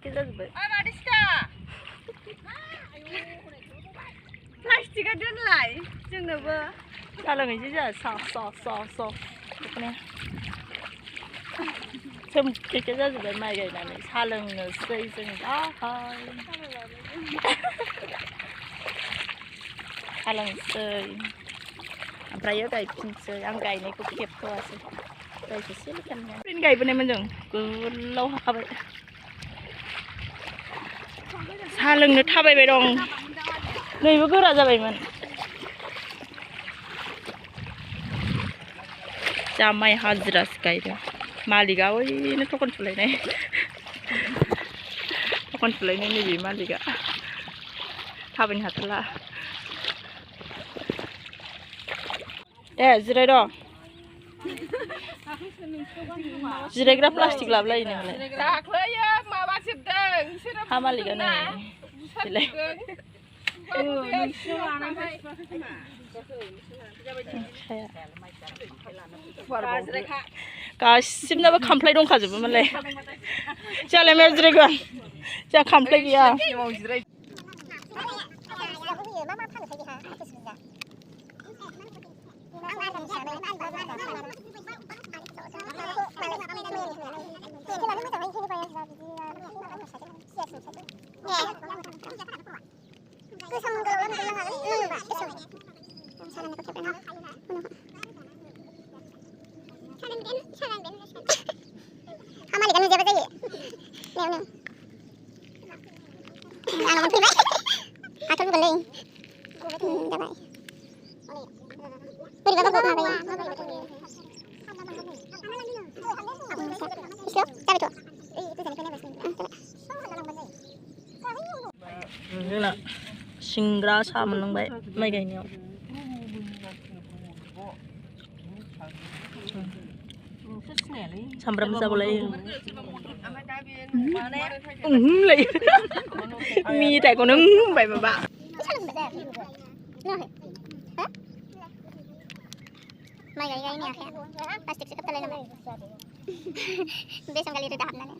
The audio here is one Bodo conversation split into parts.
एखे जाजोब्बाय प्लास्टिकआ दोनलाय जोंनोबो साहा लोंहैसै जोंहा सा बेखौनो सोमखेखे जाजोब्बाय माइ गायनानै साहा लोंनोसै जों दाहाय साहा लोंसै ओमफ्रायो गायफिनसै आं गायनायखौ खेबथ'वासै गायसैसै फिन गायबोनायमोन जों गोलाव हाखाबाय साहा लोंनो थाबायबाय दं नैबो गोरा जाबायमोन जा माइ हाजिरासो गायदों मालिकआ ओइनो थखन थुलायनाय नैबे मालिकआ थाबायनो हाथारला दे जिराय र' जिरायग्रा प्लास्टिक लाबोलायो नोंलाय दाख्लैयो माबाजोबदों हा मालिकआनो बेलाय गासिबनाबो खामफ्लाय दंखाजोबो मालाय जोंहालाय मायाव जिरायगोन जोंहा खामफ्लाय गैया Hamalikan siapa saja? Nih. Anak pribadi. Aku boleh. Dapat. Beri bapak bapak apa ya? Siap, tapi tu. Itu jadi kena bersih. जोंना सिंग्रा साहा मोनलोंबाय माइ गायनायाव सामब्राम जाबालाय मिथाइखौनो होनबाय माबा माइ गायनाय आखाया प्लास्टिक सो खोबथालाय नामा बेसां गालि रोदा हाबनानै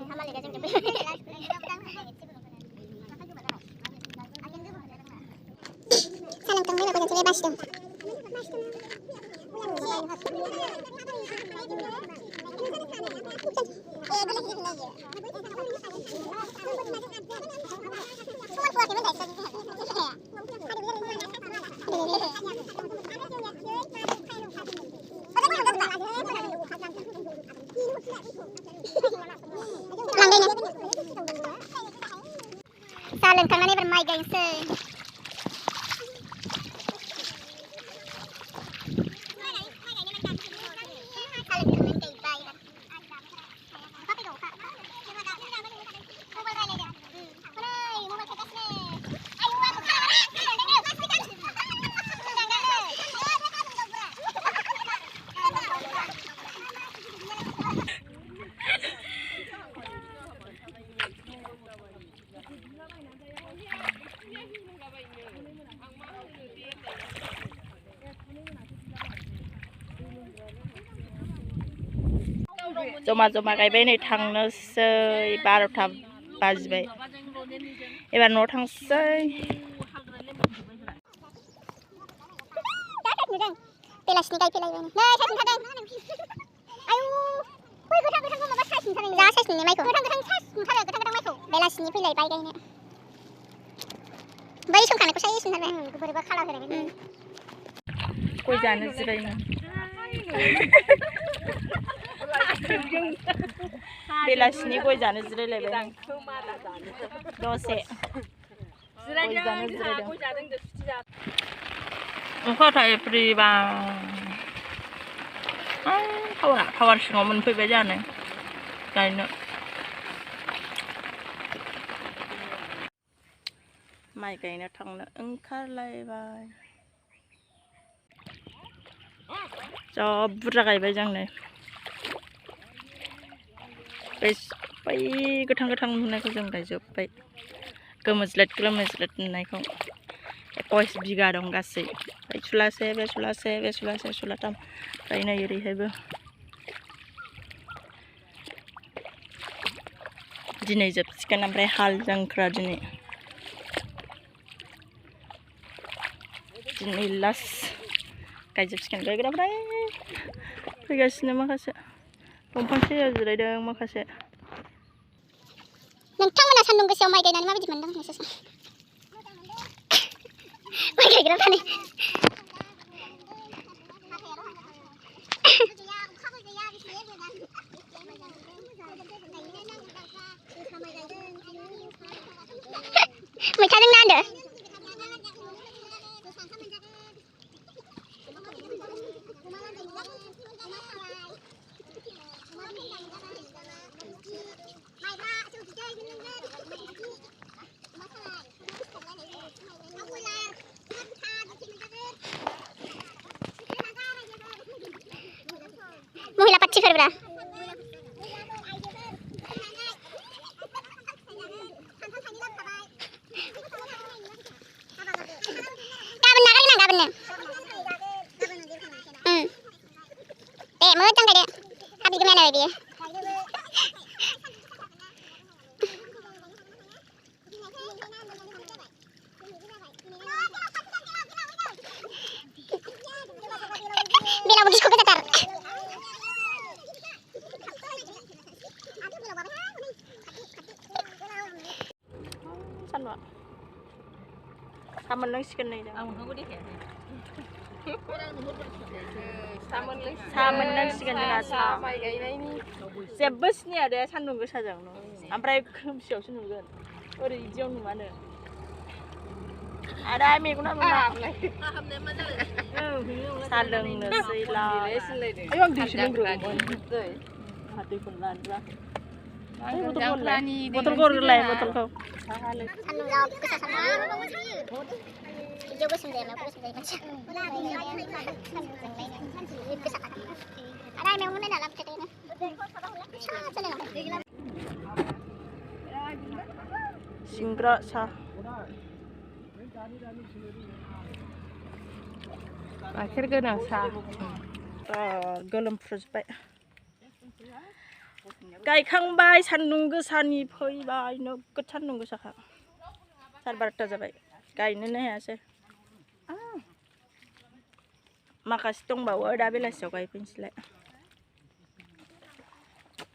हामालिगा जों सालोंखांबाय माबा जोंलाय बासिदों सालोंखांनानै एबार माइ गायनोसै जमा जमा गायबाय नै थांनोसै 12टा बाजिबाय एबार न'आव थांसै बेलासिनि गायफैलायबाय नै साइस नुथारदों आयु बै गोथां गोथांखौ माबा साइस नुथारदों जा साइस नुनाय माइखौ गोथां गोथां साइस नुथारो गोथां गोथां माइखौ बेलासिनि फैलायबाय गायनो बै सोमखानायखौ साइस नुथारबाय बोरैबा खाला होलायबाय गय जानो जिरायनो बेलासिनि गय जानो जिरायलायबाय दसे गय जानो जिरायदों अखा हाथाय फ्रिबा टावार सिङाव मोनफैबाय जानो गायनो माइ गायनो थांनो ओंखारलायबाय जा बुरजा गायबाय जों नै बै गोथां गोथां नुनायखौ जों गायजोब्बाय गोमोज्लेद नुनायखौ 21 बिगा दं गासै सुलासे बे सुलाथाम ओमफ्राय नै ओरैहायबो दिनै जोबसिगोन ओमफ्राय हाल जांख्रा दिनै लास्ट गायजोबसिगोन गायग्राफ्रा फैगासिनो माखासे दंफां सायाव जिरायदों माखासे नोंथांमोना सान्दुं गोसायाव माइ गायनानै माबायदि मोनदों नोंसोर माइ गायग्राफ्रानो मैथाजों ना होनदो महिला पार्टिफोरब्रा गाबोन नागारगोन आं गाबोननो दे मोजां गायदो हाबि गोमायानो बियो बेलावबो दिसखौ गोजाथार सानदुंआ सा मोननांसिगोन नै जों सा मोननांसिगोन जोंहा सा माइ गायनायनि जेबो सिनाया दे सान्दुं गोसाजों ओमफ्राय खोमसियावसो नुगोन ओरै बिदियाव नुवानो आदा मेगना नुला सा लोंनोसै आं दैसो लोंग्रोगौमोन दैखौनो लानोब्ला बथलखौ हरलाय बथलखौ भिडिअ गोसोम जाया गोसोम जायो मानसिया आदा मेगन नायना लाबोदो सिंग्रा सा गाइखेर गोनां सा गोलोमफ्रुजोब्बाय गायखांबाय सान्दुं गोसानि फैबाय नोगोद सान्दुं गोसाखा 12:30 जाबाय गायनोनो हायासै माखासे दंबावो दा बेलासियाव गायफैनोसैलाय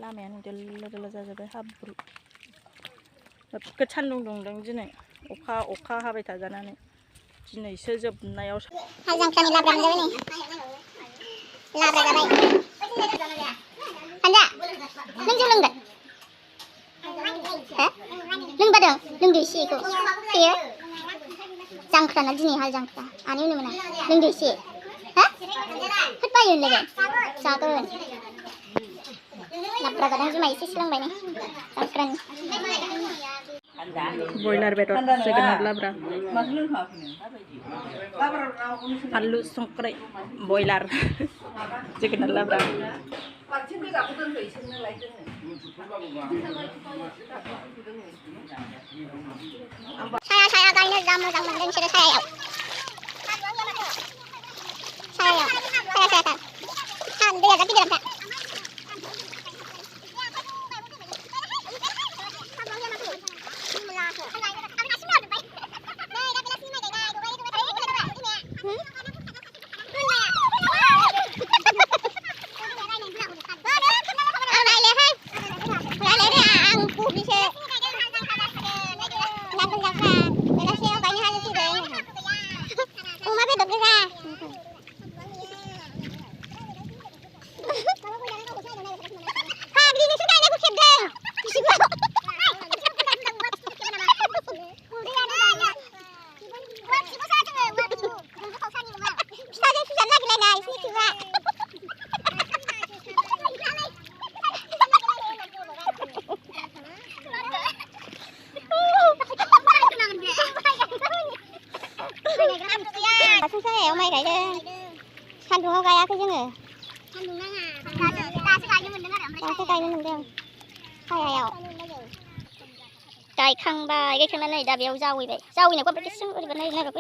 लामायानो दोलो दोलो जाजोब्बाय हाब्रु नोगोद सान्दुं दुंदों दिनै अखा हाबाय थाजानानै दिनैसो जोबनायाव हाल जांख्रानि लाब्रा मोनजाबाय नै लाब्रा जाबाय हानजा नों जौ लोंगोन हो लोंबादों लोंदो एसेखौ बेयो जांख्राना दिनै हाल जांख्रा आनै होनो मोना लोंदो एसे हो होद बायो लोगो जागोन लाब्रा जादों जुमाय एसे लोंबाय नै जांख्रानि बयलार बेदर जोगोनार लाब्रा फानलु संख्रि बयलार जोगोनार लाब्रा साया गायनो जा मोजां मोनदों बिसोरो साया सान दैया जा गिदिर माइ गायदों सान्दुङाव गायाखै जोङो सान्दुं नाङा दासो गायनो मोनदों सायायाव गायखांबाय गायखांनानै दा बेयाव जावैबाय जावैनायखौ ओमफ्राय गेसें ओरैबा नायबा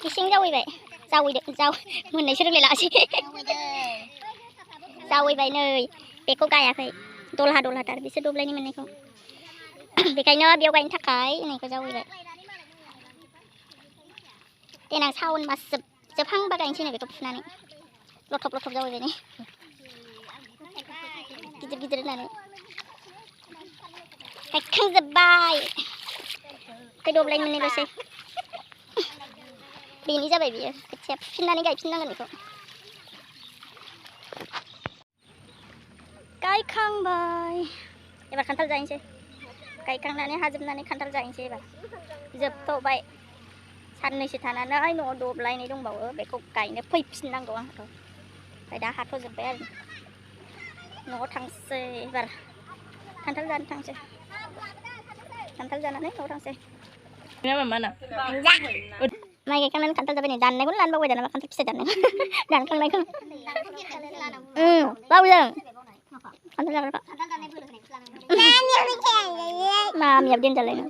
गेसें जावैबाय मोननायसो रोंलायलाङासै जावैबाय नै बेखौ गायाखै दलहा बिसोर दब्लायनि मोननायखौ बेखायनो बेयाव गायनो थाखाय होनायखौ जावैबाय देनां सावन मास जोबहांबा गायनोसै बेखौ फुनानै लथब जावैबाय ने गिदिर होनानै गायखांजोब्बाय बे दब्लायनि मोननायल'सै बेनि जाबाय बियो खोथिया फुफिननानै गायफिननांगोन बेखौ गायखांबाय एबार खान्थाल जाहैनोसै गायखांनानै हाजोबनानै खान्थाल जाहैनोसै एबार जोबथ'बाय साननैसो थानानै न'आव दब्लायनै दंबावो बेखौ गायनो फैफिननांगौ आंथ' ओमफ्राय दा हाथ'जोब्बाय आरो न'आव थांसै एबार खान्थाल जानो थांसै खान्थाल जानानै न'आव थांसै माइ गायखांनानै खान्थाल जाबाय नै दाननायखौनो लानो बावबाय दाना खान्थाल फिथाइ दाननायखौ दानखांनायखौ बावदों खान्थाल जाग्राखौ मामियाबो देनजारलायनो